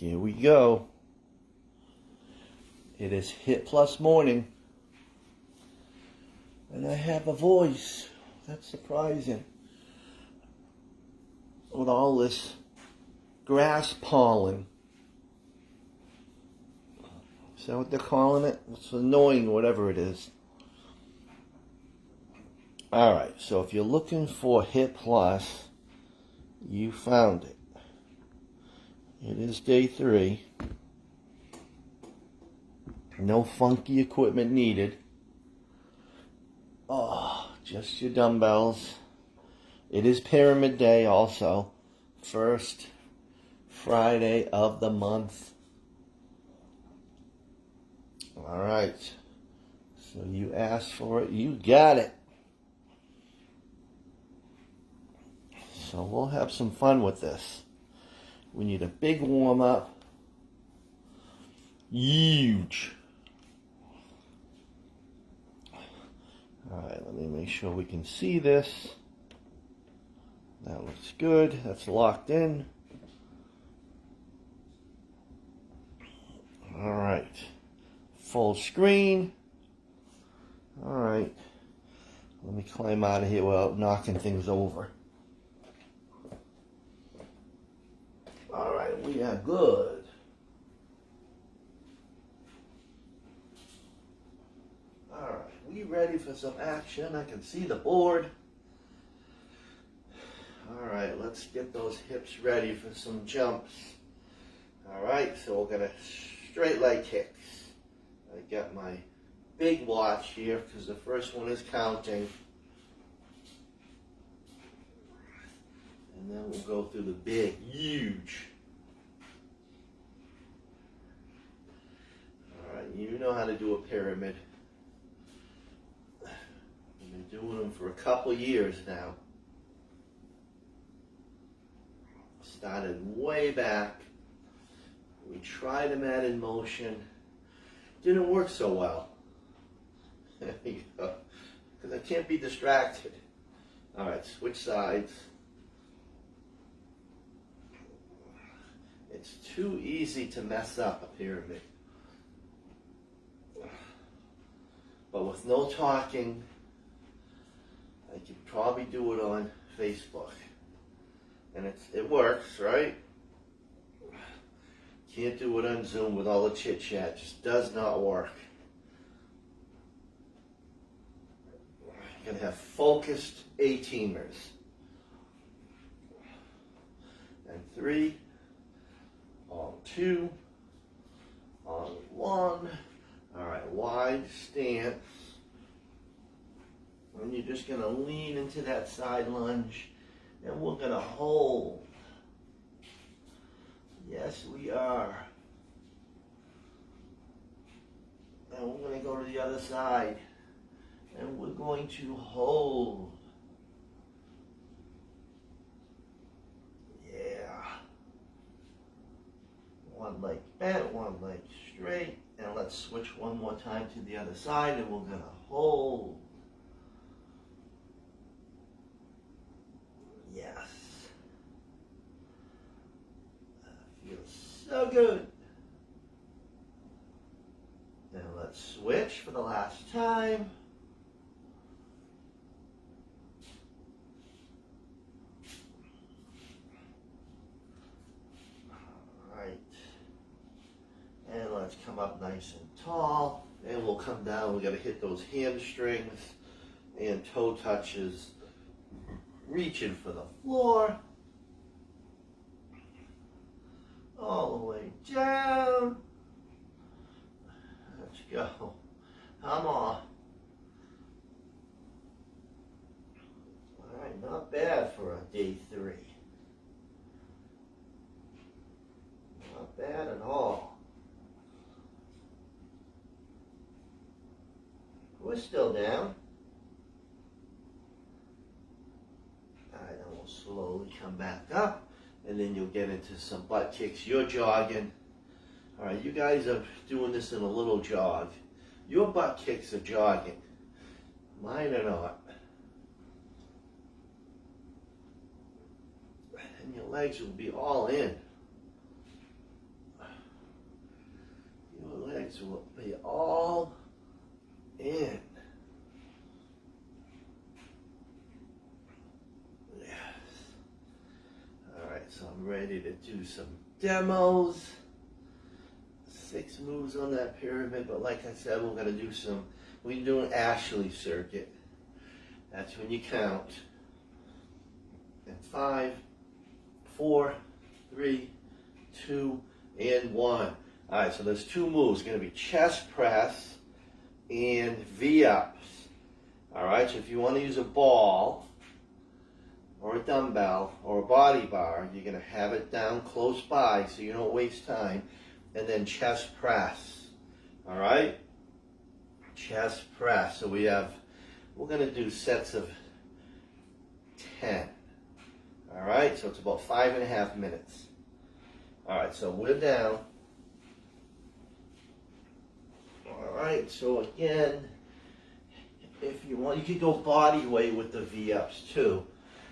Here we go. It is HiitPlus morning. And I have a voice. That's surprising. With all this grass pollen. Is that what they're calling it? It's annoying, whatever it is. Alright, so if you're looking for HiitPlus, you found it. It is day 3. No funky equipment needed. Oh, just your dumbbells. It is Pyramid Day also. First Friday of the month. Alright. So you asked for it, you got it. So we'll have some fun with this. We need a big warm-up. Huge. Alright, let me make sure we can see this. That looks good. That's locked in. Alright. Full screen. Alright. Let me climb out of here without knocking things over. Alright, we are good. Alright, we ready for some action. I can see the board. Alright, let's get those hips ready for some jumps. Alright, so we're going to straight leg kicks. I got my big watch here because the first one is counting. And then we'll go through the big, huge. Alright, you know how to do a pyramid. I've been doing them for a couple years now. Started way back. We tried them out in motion. Didn't work so well. There you go. Because I can't be distracted. Alright, switch sides. It's too easy to mess up a pyramid. But with no talking, I could probably do it on Facebook. And it works, right? Can't do it on Zoom with all the chit chat. Just does not work. You're gonna have focused A-teamers. And 3, on 2, on 1. All right, wide stance. And you're just gonna lean into that side lunge. And we're going to hold. Yes, we are. And we're going to go to the other side. And we're going to hold. Yeah. One leg bent, one leg straight. And let's switch one more time to the other side. And we're going to hold. Yes. That feels so good. Now let's switch for the last time. Alright. And let's come up nice and tall. And we'll come down. We got to hit those hamstrings and toe touches. Reaching for the floor. All the way down. Let's go. Come on. Alright, not bad for a day 3. Not bad at all. We're still down. Slowly come back up, and then you'll get into some butt kicks. You're jogging. All right, you guys are doing this in a little jog. Your butt kicks are jogging. Mine are not. And your legs will be all in. Alright, so we'll be all in. Yes. Alright, so I'm ready to do some demos. 6 moves on that pyramid, but like I said, we're going to do some, we do an Ashley circuit. That's when you count. And 5, 4, 3, 2, and 1. Alright, so there's 2 moves. Going to be chest press and V-ups. Alright, so if you want to use a ball or a dumbbell or a body bar, you're going to have it down close by so you don't waste time. And then chest press. Alright? Chest press. So we're going to do sets of 10. Alright, so it's about 5.5 minutes. Alright, so we're down. Alright, so again, if you want, you could go body weight with the V-ups too.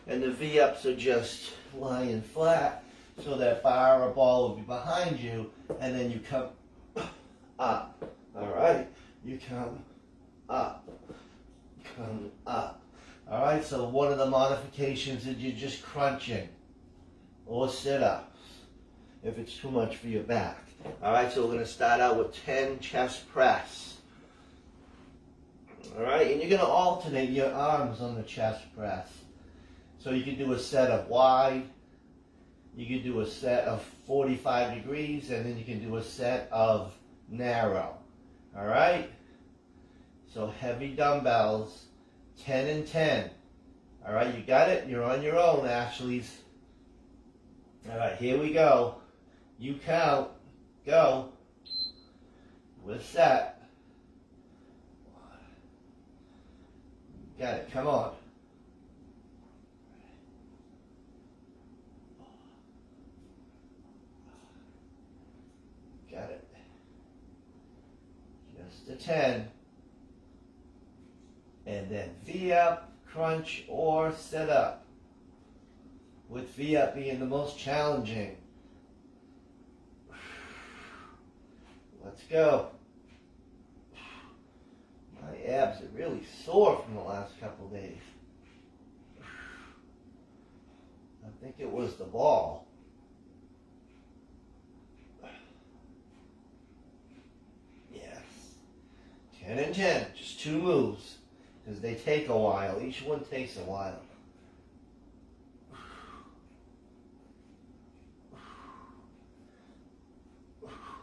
And the V-ups are just lying flat so that bar or ball will be behind you, and then you come up. Alright, you come up. Come up. Alright, so one of the modifications is you're just crunching or sit-ups if it's too much for your back. Alright, so we're going to start out with 10 chest press. Alright, and you're going to alternate your arms on the chest press. So you can do a set of wide, you can do a set of 45 degrees, and then you can do a set of narrow. Alright? So heavy dumbbells, 10 and 10. Alright, you got it? You're on your own, Ashley's. Alright, here we go. You count. Go. We're set. Got it. Come on. Got it. Just a 10. And then V up, crunch, or sit up. With V up being the most challenging. Let's go. My abs are really sore from the last couple days. I think it was the ball. Yes. 10 and 10. Just 2 moves. Because they take a while. Each one takes a while.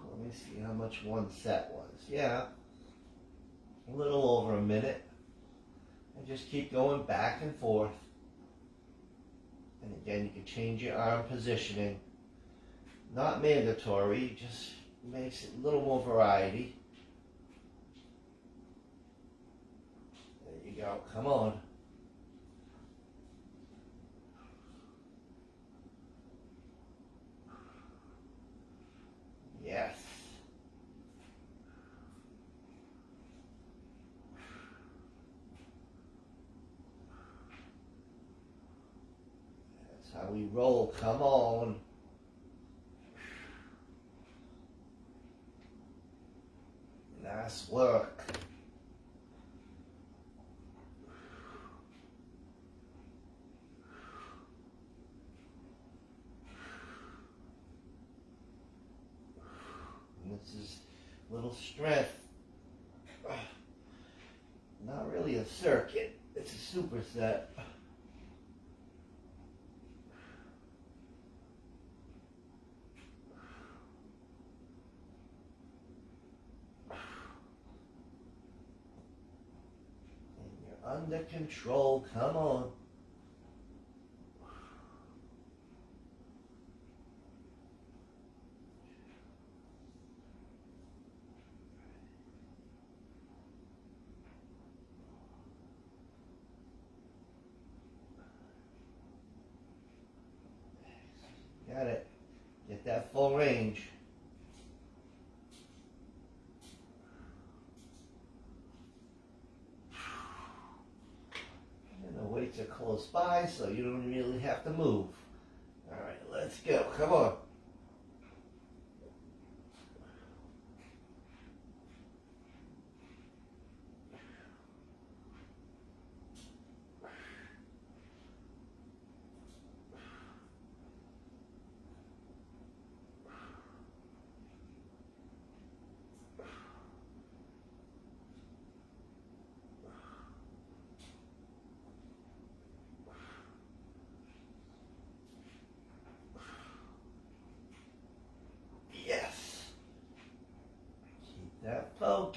Let me see how much one set was. Yeah, a little over a minute. And just keep going back and forth. And again, you can change your arm positioning. Not mandatory, just makes it a little more variety. There you go, come on. Yes. That's how we roll. Come on. Nice work. This is a little strength. Not really a circuit, it's a superset. And you're under control, come on. Got it. Get that full range. And the weights are close by, so you don't really have to move. All right, let's go. Come on.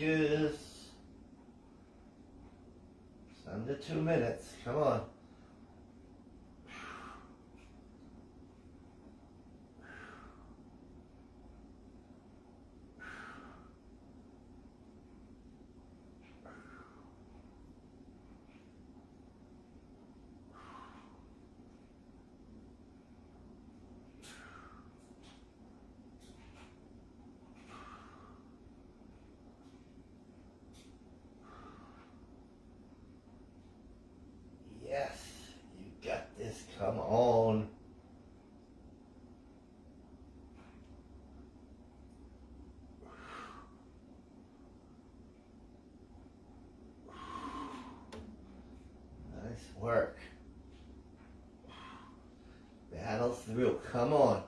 Focus. It's under 2 minutes. Come on. Yes, you got this. Come on. Nice work. Battle through. Come on.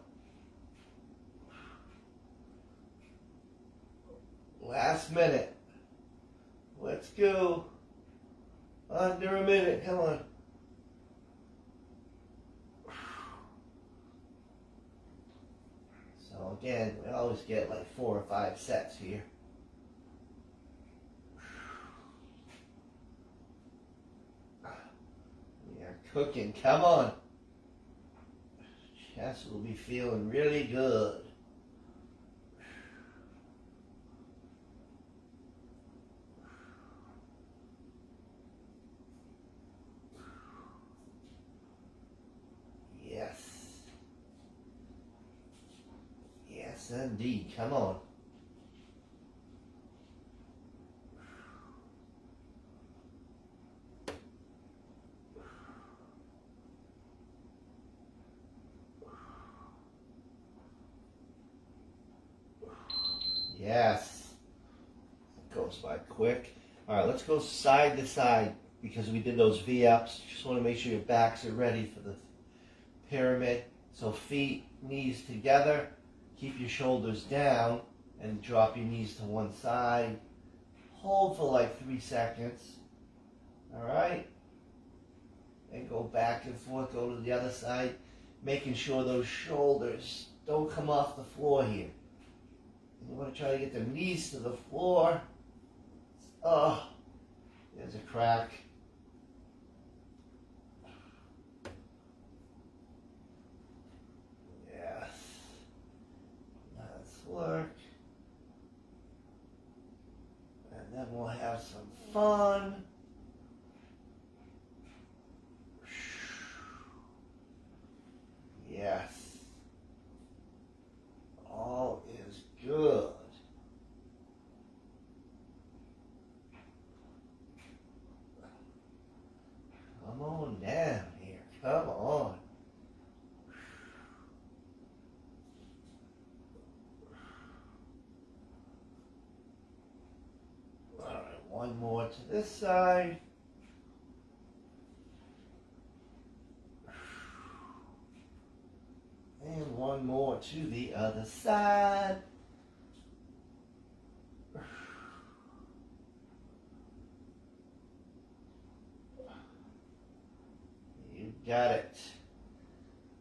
Last minute. Let's go. Under a minute. Come on. So again, we always get like 4 or 5 sets here. We are cooking. Come on. Chest will be feeling really good. Yes. Yes, indeed. Come on. Yes. It goes by quick. All right, let's go side to side because we did those V-ups. Just want to make sure your backs are ready for the pyramid. So feet, knees together. Keep your shoulders down and drop your knees to one side. Hold for like 3 seconds. All right? And go back and forth, go to the other side, making sure those shoulders don't come off the floor here. You want to try to get the knees to the floor. Oh, there's a crack. Yes. Let's work. And then we'll have some fun. Yes. All is good. Come on down here. Come on. All right, one more to this side. And one more to the other side. You got it.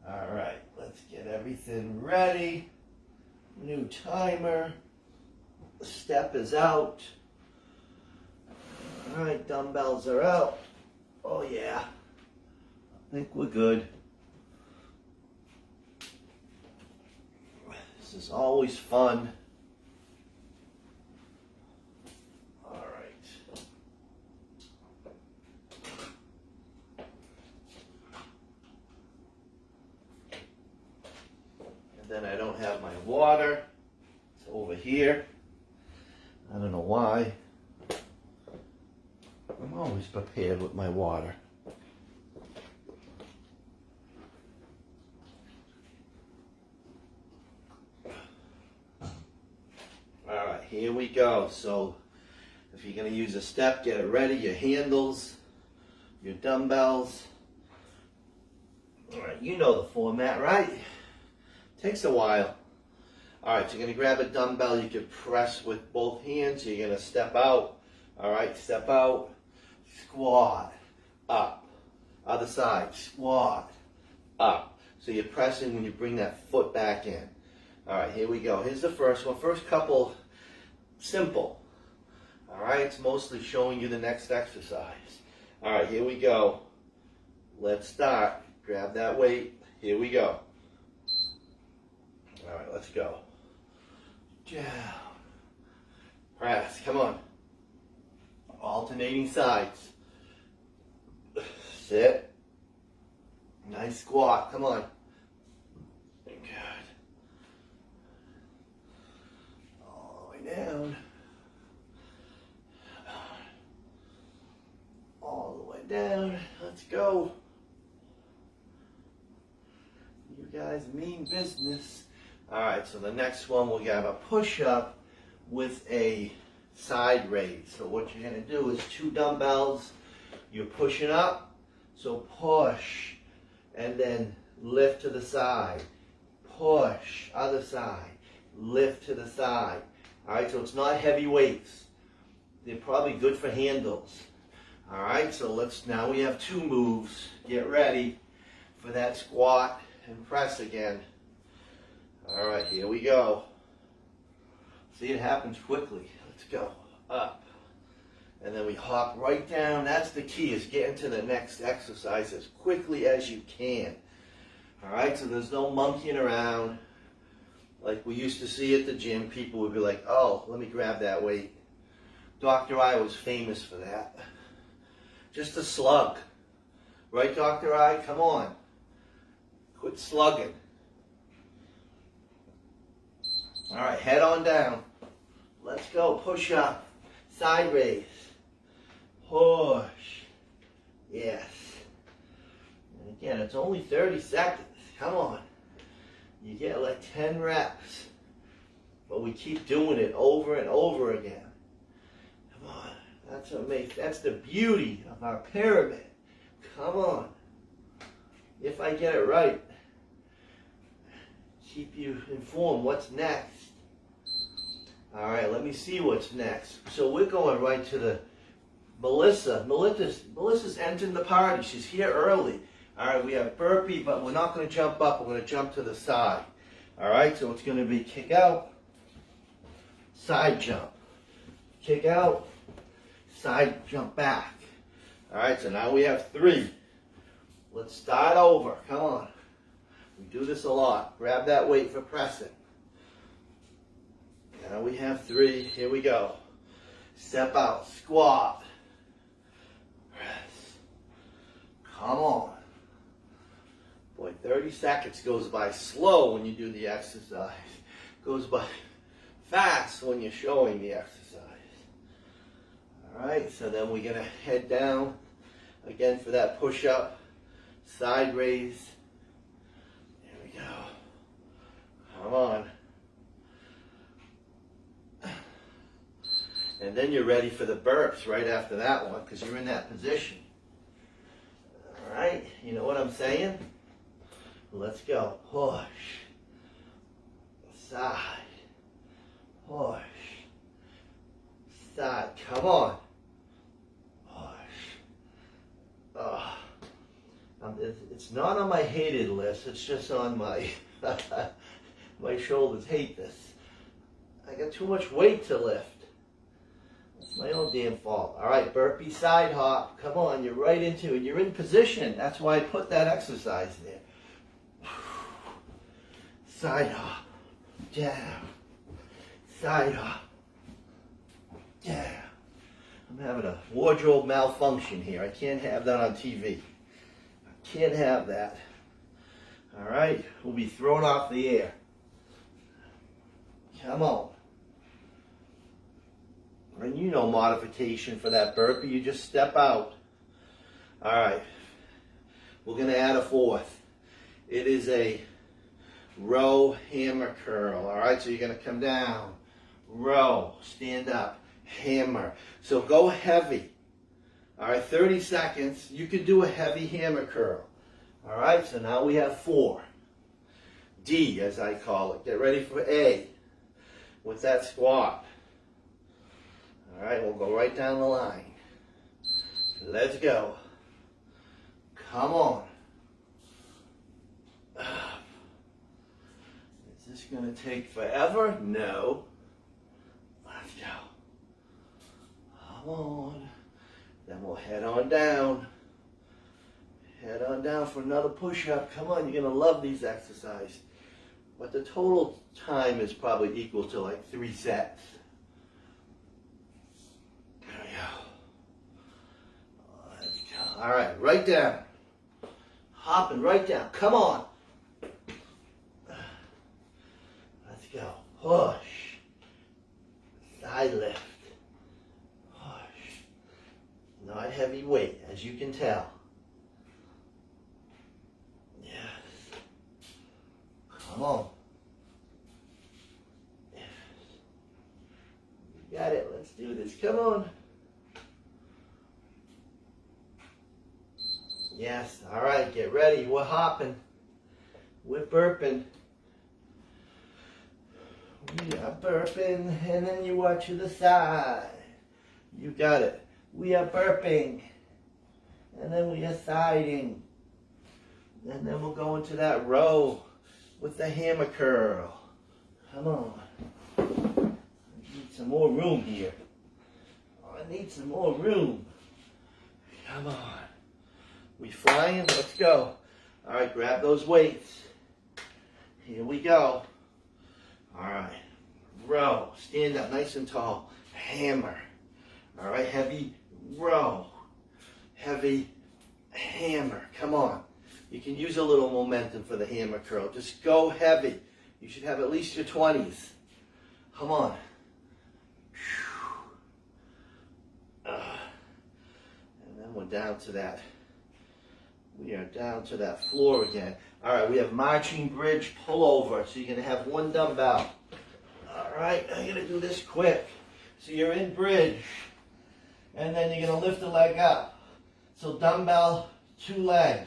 All right, let's get everything ready. New timer. Step is out. All right, dumbbells are out. Oh yeah, I think we're good. This is always fun. All right. And then I don't have my water. It's over here. I don't know why. I'm always prepared with my water. Alright, here we go. So if you're going to use a step, get it ready. Your handles, your dumbbells. Alright, you know the format, right? Takes a while. Alright, so you're going to grab a dumbbell. You can press with both hands. You're going to step out. Alright, step out. Squat. Up. Other side. Squat. Up. So you're pressing when you bring that foot back in. Alright, here we go. Here's the first one. First couple, simple. All right, it's mostly showing you the next exercise. All right, here we go. Let's start. Grab that weight. Here we go. All right, let's go. Down. Press, come on. Alternating sides. Sit. Nice squat, come on. Good. All the way down. All the way down. Let's go. You guys mean business. All right, so the next one we'll have a push-up with a side raise. So what you're going to do is 2 dumbbells. You're pushing up, so push, and then lift to the side. Push, other side, lift to the side. All right, so it's not heavy weights. They're probably good for handles. All right, so now we have 2 moves. Get ready for that squat and press again. All right, here we go. See, it happens quickly. Let's go. Up. And then we hop right down. That's the key, is getting to the next exercise as quickly as you can. All right, so there's no monkeying around. Like we used to see at the gym, people would be like, oh, let me grab that weight. Dr. I was famous for that. Just a slug. Right, Dr. I? Come on. Quit slugging. All right, head on down. Let's go. Push up. Side raise. Push. Yes. And again, it's only 30 seconds. Come on. You get like 10 reps. But we keep doing it over and over again. Come on. That's what makes, that's the beauty of our pyramid. Come on. If I get it right. Keep you informed what's next. All right, let me see what's next. So we're going right to the Melissa. Melissa's entering the party. She's here early. All right, we have burpee, but we're not going to jump up. We're going to jump to the side. All right, so it's going to be kick out, side jump. Kick out, side jump back. All right, so now we have 3. Let's start over. Come on. We do this a lot. Grab that weight for pressing. Now we have 3. Here we go. Step out. Squat. Press. Come on. Boy, 30 seconds goes by slow when you do the exercise. Goes by fast when you're showing the exercise. All right, so then we're going to head down again for that push-up. Side raise. Here we go. Come on. And then you're ready for the burps right after that one because you're in that position. All right, you know what I'm saying? Let's go. Push. Side. Push. Side. Come on. Push. It's not on my hated list. It's just on my my shoulders hate this. I got too much weight to lift. It's my own damn fault. All right, burpee side hop. Come on, you're right into it. You're in position. That's why I put that exercise there. Side hop. Down. Side hop. Down. I'm having a wardrobe malfunction here. I can't have that on TV. I can't have that. All right, we'll be thrown off the air. Come on. And you know modification for that burpee, you just step out. All right, we're going to add a 4th. It is a row hammer curl. All right, so you're going to come down, row, stand up, hammer. So go heavy. All right, 30 seconds. You could do a heavy hammer curl. All right, so now we have 4. D, as I call it. Get ready for A with that squat. All right, we'll go right down the line. Let's go. Come on. Is this going to take forever? No. Let's go. Come on. Then we'll head on down. Head on down for another push-up. Come on, you're going to love these exercises. But the total time is probably equal to like 3 sets. There we go. Let's go. All right, right down. Hopping right down. Come on. Let's go. Push. Side lift. Push. Not heavy weight, as you can tell. Come on. Yes. You got it. Let's do this. Come on. Yes. All right. Get ready. We're hopping. We're burping. We are burping. And then you watch to the side. You got it. We are burping. And then we are siding. And then we'll go into that row with the hammer curl. Come on. I need some more room here. I need some more room. Come on. We flying? Let's go. All right, grab those weights. Here we go. All right. Row. Stand up nice and tall. Hammer. All right, heavy row. Heavy hammer. Come on. You can use a little momentum for the hammer curl. Just go heavy. You should have at least your 20s. Come on. And then we're down to that. We are down to that floor again. All right, we have marching bridge pullover. So you're going to have one dumbbell. All right, I'm going to do this quick. So you're in bridge. And then you're going to lift the leg up. So dumbbell, 2 leg.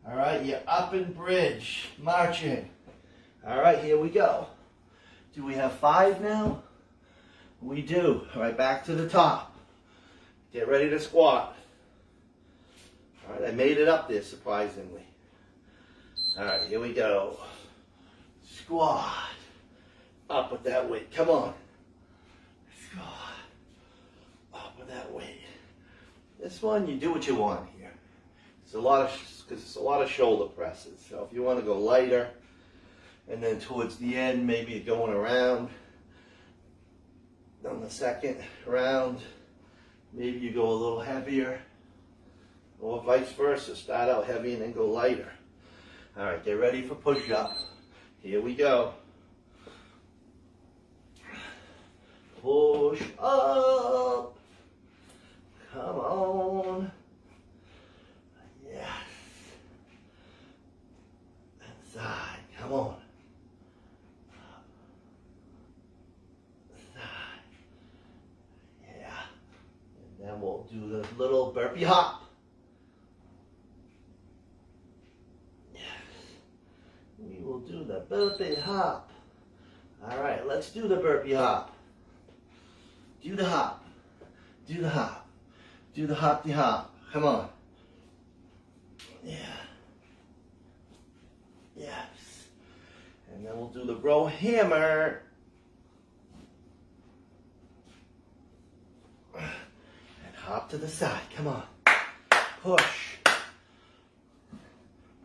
All right, you're up in bridge, marching. All right, here we go. Do we have 5 now? We do. All right, back to the top. Get ready to squat. All right, I made it up there, surprisingly. All right, here we go. Squat. Up with that weight. Come on. Squat. Up with that weight. This one, you do what you want here. It's a lot of shoulder presses. So if you want to go lighter, and then towards the end, maybe going around on the second round, maybe you go a little heavier, or vice versa. Start out heavy and then go lighter. All right, get ready for push-up. Here we go. Push up. Come on. Yes. And side. Come on. Side. Yeah. And then we'll do the little burpee hop. Yes. We will do the burpee hop. All right, let's do the burpee hop. Do the hop. Do the hop. Do the hoppy hop. Come on. Yeah. Yes. And then we'll do the row hammer. And hop to the side. Come on. Push.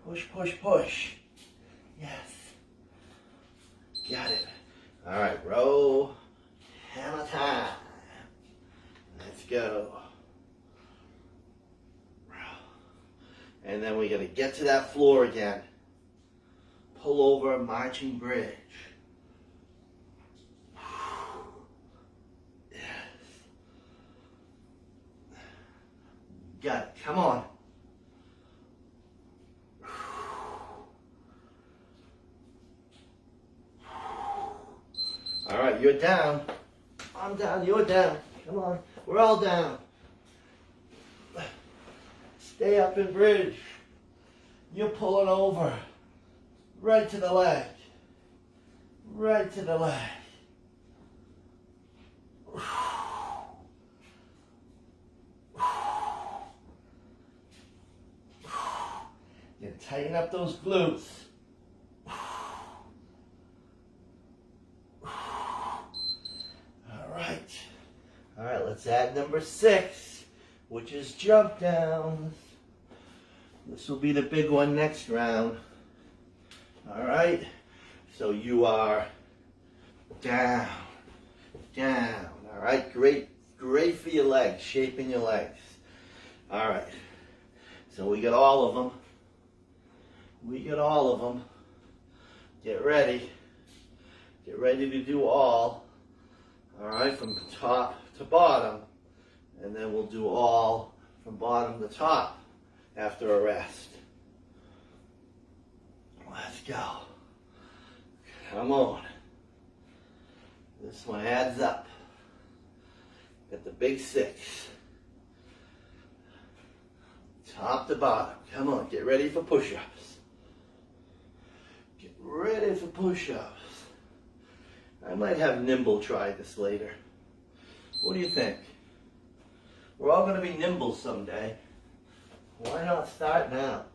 Push, push, push. Yes. Got it. All right, row hammer time. Let's go. And then we're going to get to that floor again. Pull over, marching bridge. Yes. Got it. Come on. All right, you're down. I'm down, you're down. Come on. We're all down. Stay up in bridge. You're pulling over. Right to the leg. Right to the leg. You tighten up those glutes. All right, Let's add number 6, which is jump down. This will be the big one next round. All right, so you are down, down. All right, great for your legs, shaping your legs. All right, so we got all of them. Get ready to do all. All right, from top to bottom, and then we'll do all from bottom to top after a rest. Let's go. Come on. This one adds up. Got the big 6. Top to bottom. Come on, get ready for push-ups. Get ready for push-ups. I might have Nimble try this later. What do you think? We're all going to be nimble someday. Why not start now?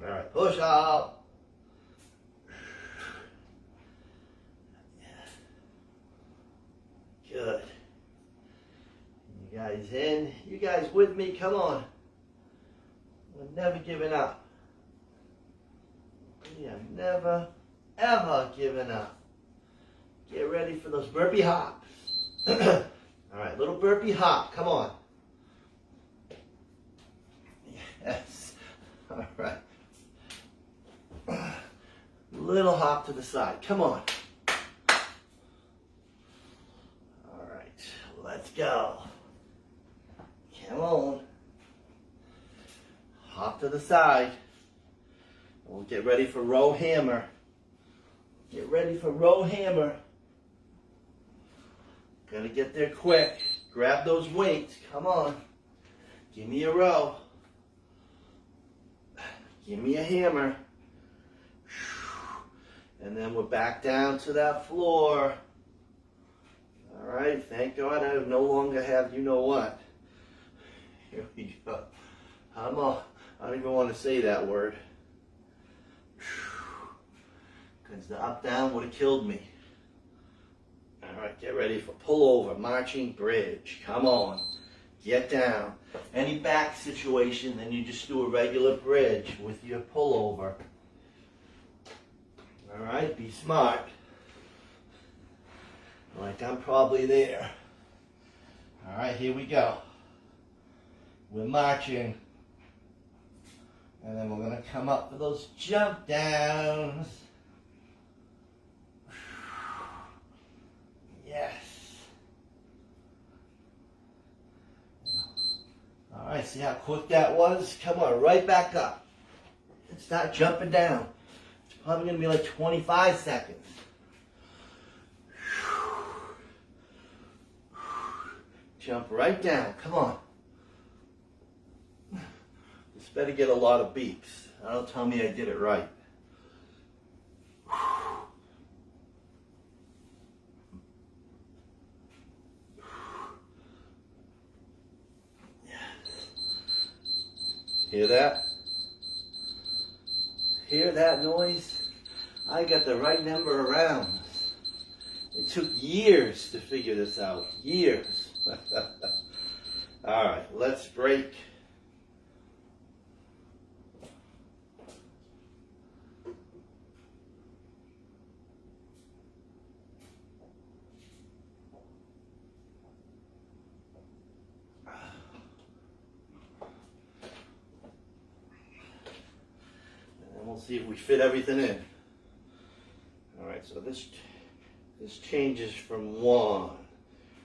All right, push up. Good. You guys in? You guys with me? Come on. We're never giving up. We have never, ever given up. Get ready for those burpee hops. All right, little burpee hop. Come on. Yes. All right. Little hop to the side. Come on. All right. Let's go. Come on. Hop to the side. We'll get ready for row hammer. Get ready for row hammer. Gotta get there quick. Grab those weights. Come on. Give me a row. Give me a hammer. And then we're back down to that floor. All right, thank God I no longer have you know what. Here we go. I don't even want to say that word. Because the up down would have killed me. All right, get ready for pullover, marching bridge. Come on, get down. Any back situation, then you just do a regular bridge with your pullover. All right, be smart. Like I'm probably there. All right, here we go. We're marching. And then we're going to come up for those jump downs. Yes. All right, see how quick that was? Come on, right back up. And start jumping down. It's probably going to be like 25 seconds. Jump right down. Come on. This better get a lot of beeps. That'll tell me I did it right. Hear that? Hear that noise? I got the right number of rounds. It took years to figure this out. Years. All right, let's break. We'll see if we fit everything in. All right, so this changes from 1,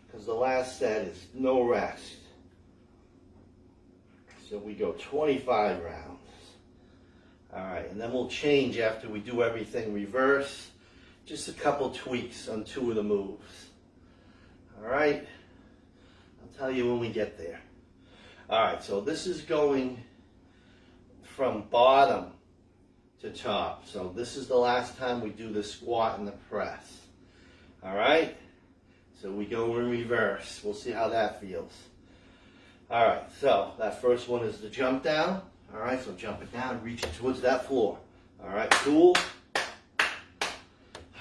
because the last set is no rest. So we go 25 rounds. All right, and then we'll change after we do everything reverse. Just a couple tweaks on 2 of the moves. All right, I'll tell you when we get there. All right, so this is going from bottom to top. So this is the last time we do the squat and the press. All right, so we go in reverse. We'll see how that feels. All right, so that first one is the jump down. All right, so jump it down, reach it towards that floor. All right, cool. All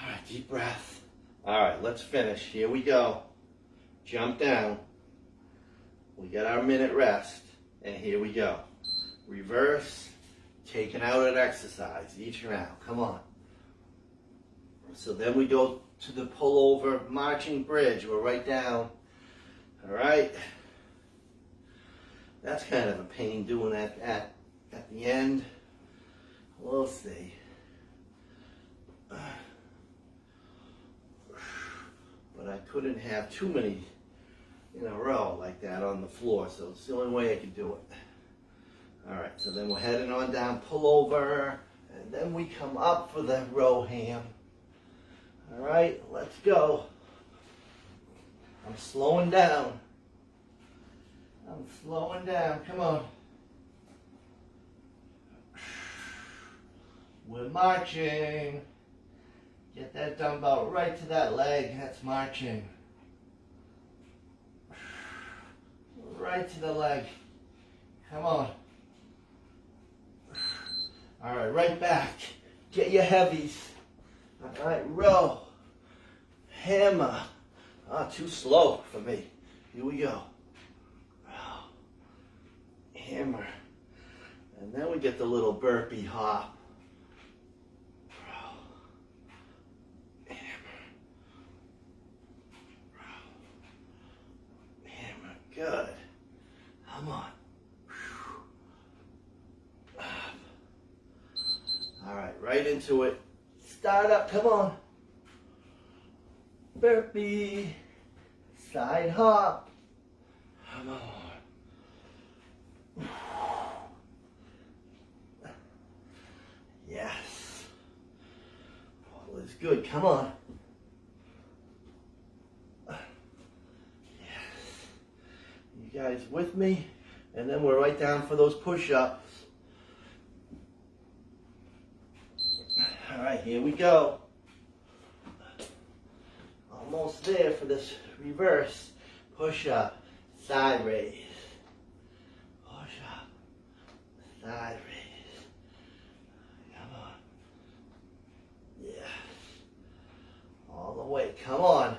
right, deep breath. All right, let's finish. Here we go. Jump down. We get our minute rest. And here we go. Reverse, taking out an exercise each round. Come on. So then we go to the pullover marching bridge. We're right down. All right. That's kind of a pain doing that at the end. We'll see. But I couldn't have too many in a row like that on the floor, so it's the only way I could do it. All right, so then we're heading on down, pull over, and then we come up for the row ham. All right, let's go. I'm slowing down. I'm slowing down, come on. We're marching. Get that dumbbell right to that leg, that's marching. Right to the leg. Come on. All right, right back. Get your heavies. All right, row. Hammer. Too slow for me. Here we go. Row. Hammer. And then we get the little burpee hop. Row. Hammer. Row. Hammer. Good. Come on. All right, right into it. Start up, come on. Burpee. Side hop. Come on. Yes. All is good, come on. Yes. You guys with me? And then we're right down for those push-ups. All right, here we go. Almost there for this reverse push-up, side raise. Push-up, side raise. Come on. Yes. All the way, come on.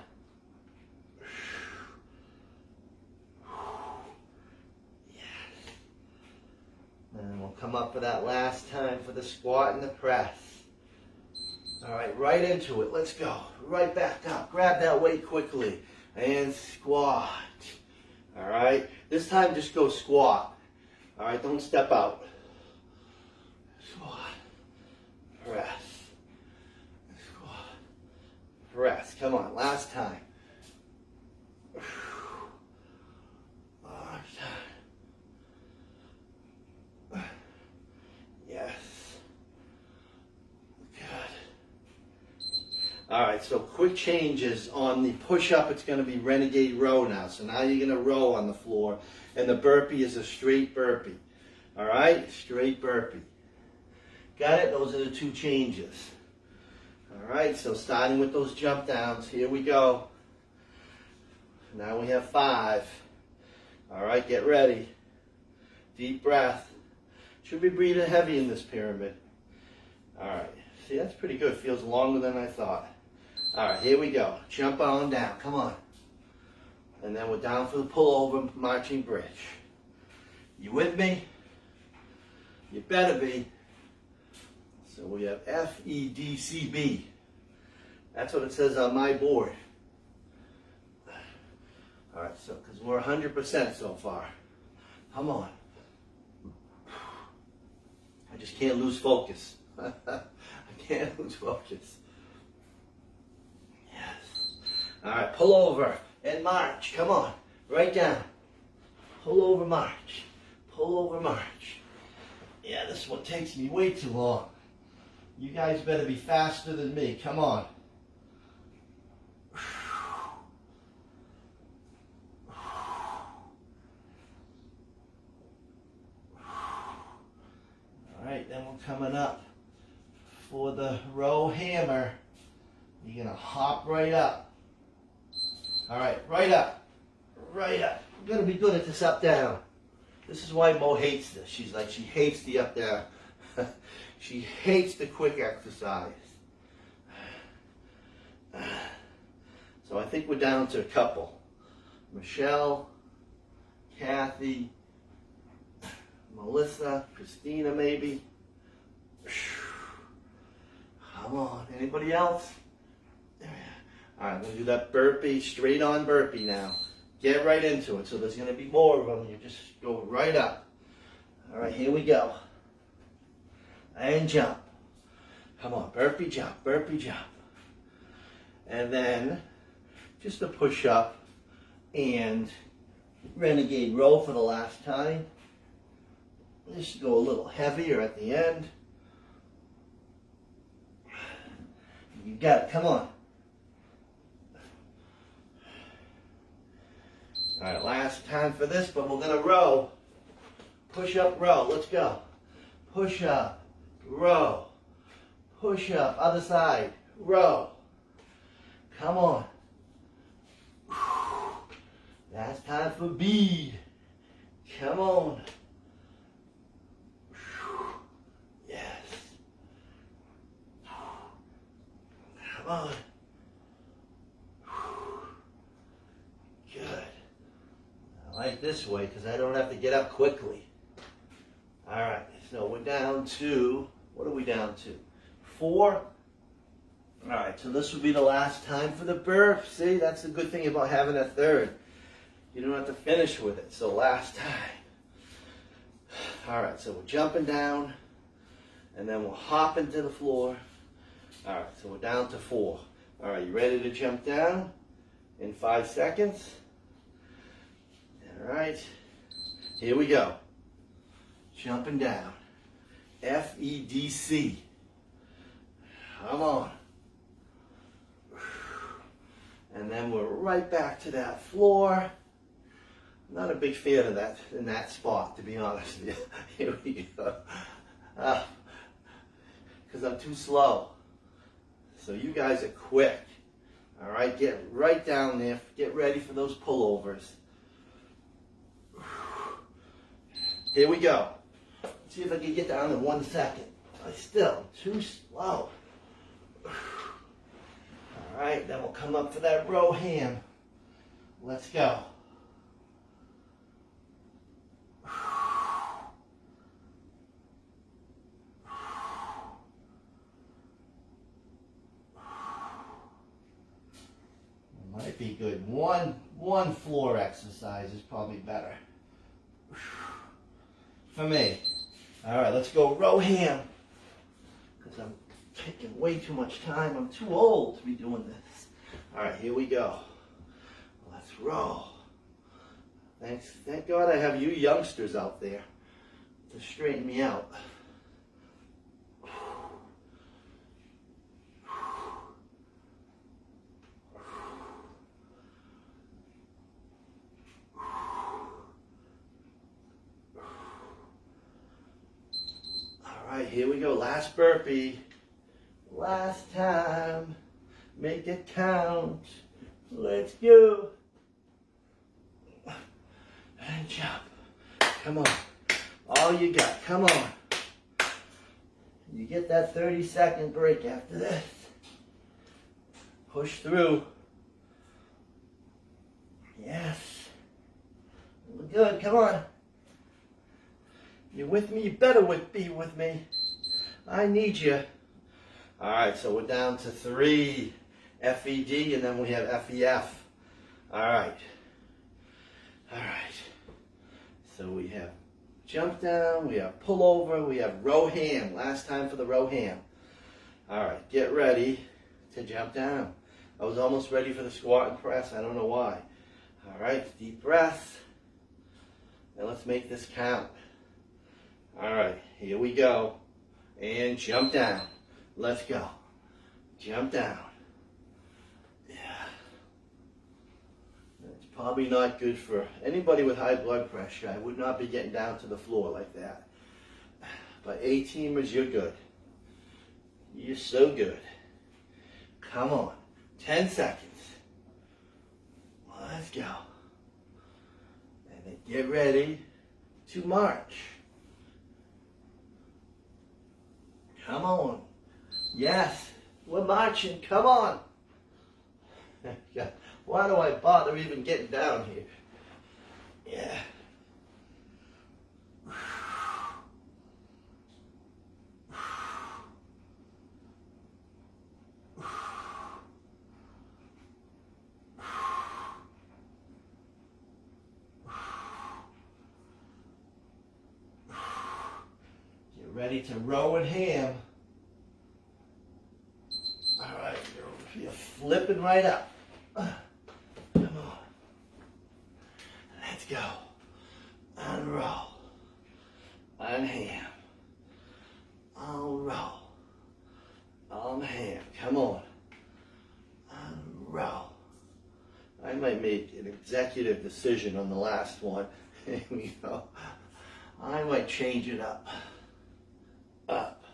Yes. And we'll come up for that last time for the squat and the press. All right, right into it. Let's go. Right back up. Grab that weight quickly. And squat. All right. This time just go squat. All right, don't step out. Squat. Press. Squat. Press. Come on, last time. Last time. Yes. All right, so quick changes on the push-up. It's going to be renegade row now. So now you're going to row on the floor, and the burpee is a straight burpee. All right, straight burpee. Got it? Those are the two changes. All right, so starting with those jump downs, here we go. Now we have 5. All right, get ready. Deep breath. Should be breathing heavy in this pyramid. All right, see, that's pretty good. Feels longer than I thought. All right, here we go. Jump on down. Come on. And then we're down for the pullover marching bridge. You with me? You better be. So we have FEDCB. That's what it says on my board. All right, so because we're 100% so far. Come on. I just can't lose focus. I can't lose focus. Yes. All right, pull over and march. Come on, right down. Pull over, march. Pull over, march. Yeah, this one takes me way too long. You guys better be faster than me. Come on. All right, then we're coming up for the row hammer. You're going to hop right up. All right, right up. Right up. You're going to be good at this up down. This is why Mo hates this. She's like, she hates the up down. She hates the quick exercise. So I think we're down to a couple. Michelle, Kathy, Melissa, Christina maybe. Come on, anybody else? All right, I'm gonna do that burpee, straight on burpee now. Get right into it. So there's gonna be more of them. You just go right up. All right, here we go. And jump. Come on, burpee jump, burpee jump. And then just a push up and renegade row for the last time. Just go a little heavier at the end. You got it, come on. All right, last time for this, but we're gonna row. Push up, row, let's go. Push up, row. Push up, other side, row. Come on. Last time for bead. Come on. Yes. Come on. Good. I like this way because I don't have to get up quickly. All right, so we're down to, what are we down to? 4. All right, so this will be the last time for the burp. See, that's the good thing about having a third. You don't have to finish with it, so last time. All right, so we're jumping down, and then we'll hop into the floor. All right, so we're down to 4. All right, you ready to jump down in 5 seconds? All right, here we go. Jumping down. FEDC. Come on. And then we're right back to that floor. Not a big fan of that in that spot, to be honest with you. Here we go. Because I'm too slow. So you guys are quick. All right, get right down there. Get ready for those pullovers. Here we go. Let's see if I can get down in 1 second. I'm still too slow. All right, then we'll come up for that row ham. Let's go. Might be good. One floor exercise is probably better for me. All right, let's go row ham. Because I'm taking way too much time. I'm too old to be doing this. All right, here we go. Let's roll. Thank God I have you youngsters out there to straighten me out. All right, here we go. Last burpee. Last time. Make it count. Let's go. And jump. Come on. All you got. Come on. You get that 30-second break after this. Push through. Yes. Good. Come on. You're with me. You better be with me. I need you. All right, so we're down to 3 FED, and then we have FEF. All right. All right. So we have jump down, we have pull over, we have row ham. Last time for the row ham. All right, get ready to jump down. I was almost ready for the squat and press. I don't know why. All right, deep breath. And let's make this count. All right, here we go. And jump down. Let's go. Jump down. Yeah. It's probably not good for anybody with high blood pressure. I would not be getting down to the floor like that. But A-teamers, you're good. You're so good. Come on. 10 seconds. Let's go. And then get ready to march. Come on. Yes, we're marching. Come on. God, why do I bother even getting down here? Yeah. Get ready to row and ham. All right, you're flipping right up. Come on. Let's go. Unroll. Unham. Unroll. Unham. Come on. Unroll. I might make an executive decision on the last one. You know, I might change it up. Up.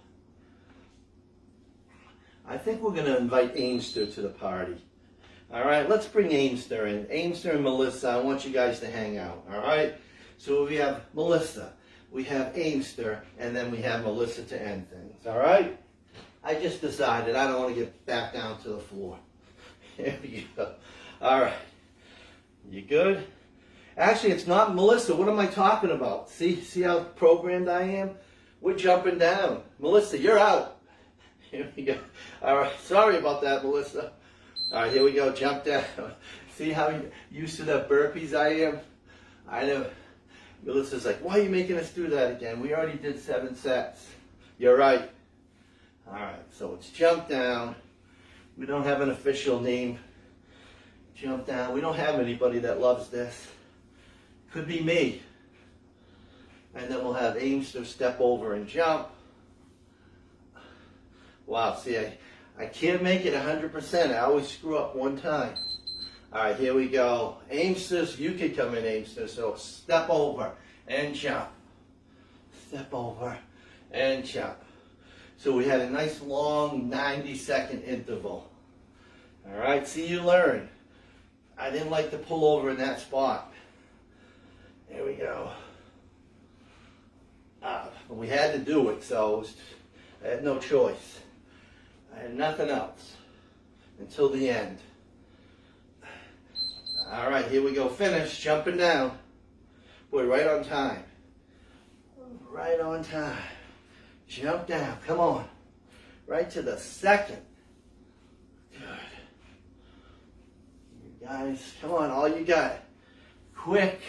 I think we're going to invite Aimster to the party. All right, let's bring Aimster in. Aimster and Melissa, I want you guys to hang out. All right? So we have Melissa, we have Aimster, and then we have Melissa to end things. All right? I just decided I don't want to get back down to the floor. Here we go. All right. You good? Actually, it's not Melissa. What am I talking about? See how programmed I am? We're jumping down. Melissa, you're out. Here we go. All right. Sorry about that, Melissa. All right, here we go. Jump down. See how used to the burpees I am? I know. Melissa's like, why are you making us do that again? We already did 7 sets. You're right. All right, so it's jump down. We don't have an official name. Jump down. We don't have anybody that loves this. Could be me. And then we'll have Aimster step over and jump. Wow, see, I can't make it 100%. I always screw up one time. All right, here we go. Aimsters, you can come in, Aimster. So step over and jump. Step over and jump. So we had a nice long 90-second interval. All right, see, you learn. I didn't like to pull over in that spot. There we go. But we had to do it, so I had no choice. I had nothing else until the end. All right, here we go. Finish. Jumping down. Boy, right on time. Right on time. Jump down. Come on. Right to the second. Good. You guys, come on. All you got. Quick.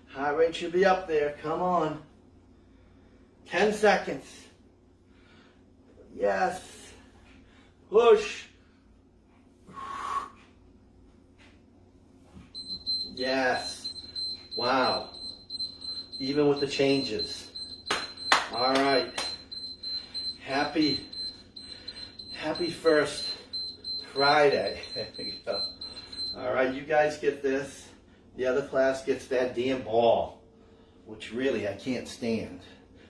Heart rate should be up there. Come on. 10 seconds. Yes. Push. Yes. Wow. Even with the changes. All right. Happy first Friday. There we go. All right, you guys get this. The other class gets that damn ball, which really I can't stand.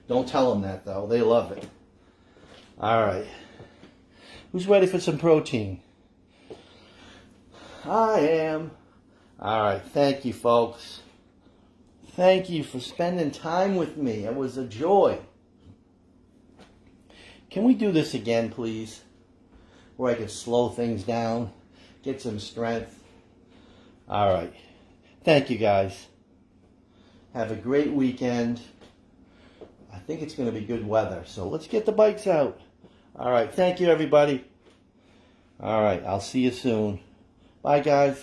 Don't tell them that, though. They love it. All right. Who's ready for some protein? I am. All right. Thank you, folks. Thank you for spending time with me. It was a joy. Can we do this again, please? Where I can slow things down, get some strength. All right. Thank you, guys. Have a great weekend. I think it's going to be good weather, so let's get the bikes out. All right. Thank you, everybody. All right. I'll see you soon. Bye, guys.